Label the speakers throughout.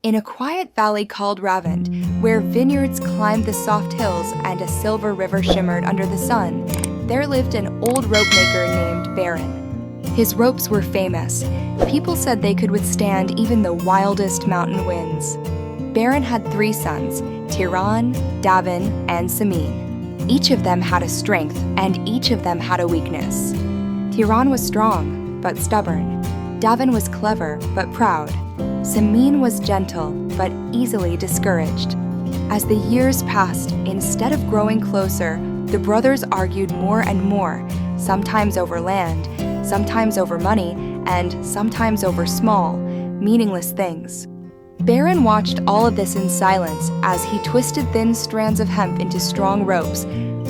Speaker 1: In a quiet valley called Ravend, where vineyards climbed the soft hills and a silver river shimmered under the sun, there lived an old rope maker named Baron. His ropes were famous. People said they could withstand even the wildest mountain winds. Baron had 3 sons, Tiran, Davin, and Samin. Each of them had a strength, and each of them had a weakness. Tiran was strong, but stubborn. Davin was clever, but proud. Samin was gentle, but easily discouraged. As the years passed, instead of growing closer, the brothers argued more and more, sometimes over land, sometimes over money, and sometimes over small, meaningless things. Baron watched all of this in silence as he twisted thin strands of hemp into strong ropes,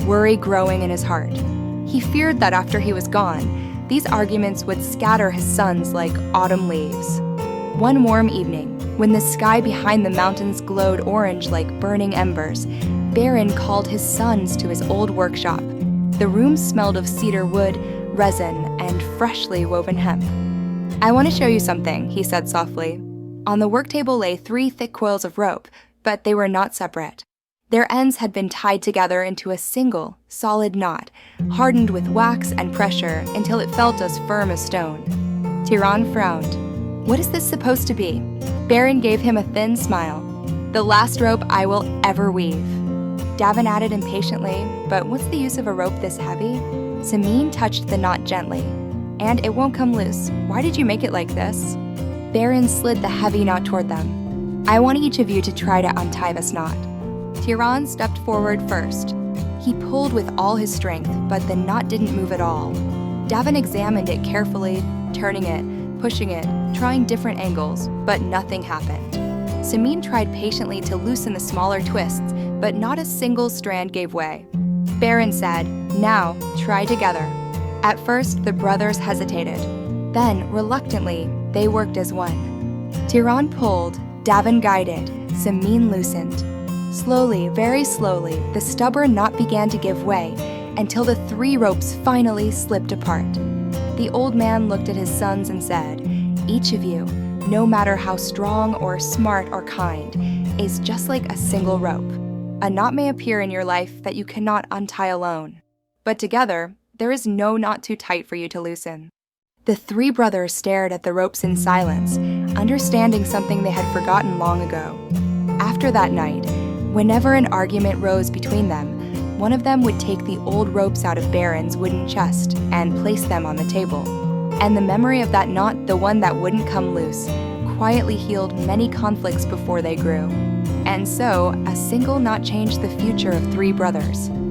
Speaker 1: worry growing in his heart. He feared that after he was gone, these arguments would scatter his sons like autumn leaves. One warm evening, when the sky behind the mountains glowed orange like burning embers, Baron called his sons to his old workshop. The room smelled of cedar wood, resin, and freshly woven hemp. "I want to show you something," he said softly. On the work table lay 3 thick coils of rope, but they were not separate. Their ends had been tied together into a single, solid knot, hardened with wax and pressure until it felt as firm as stone. Tiran frowned. "What is this supposed to be?" Baron gave him a thin smile. "The last rope I will ever weave." Davin added impatiently, "But what's the use of a rope this heavy?" Samin touched the knot gently. "And it won't come loose. Why did you make it like this?" Baron slid the heavy knot toward them. "I want each of you to try to untie this knot." Tiran stepped forward first. He pulled with all his strength, but the knot didn't move at all. Davin examined it carefully, turning it, pushing it, trying different angles, but nothing happened. Samin tried patiently to loosen the smaller twists, but not a single strand gave way. Baron said, "Now, try together." At first, the brothers hesitated. Then, reluctantly, they worked as one. Tiran pulled, Davin guided, Samin loosened. Slowly, very slowly, the stubborn knot began to give way, until the 3 ropes finally slipped apart. The old man looked at his sons and said, "Each of you, no matter how strong or smart or kind, is just like a single rope. A knot may appear in your life that you cannot untie alone, but together, there is no knot too tight for you to loosen." The 3 brothers stared at the ropes in silence, understanding something they had forgotten long ago. After that night, whenever an argument rose between them, one of them would take the old ropes out of Baron's wooden chest and place them on the table. And the memory of that knot, the one that wouldn't come loose, quietly healed many conflicts before they grew. And so, a single knot changed the future of 3 brothers.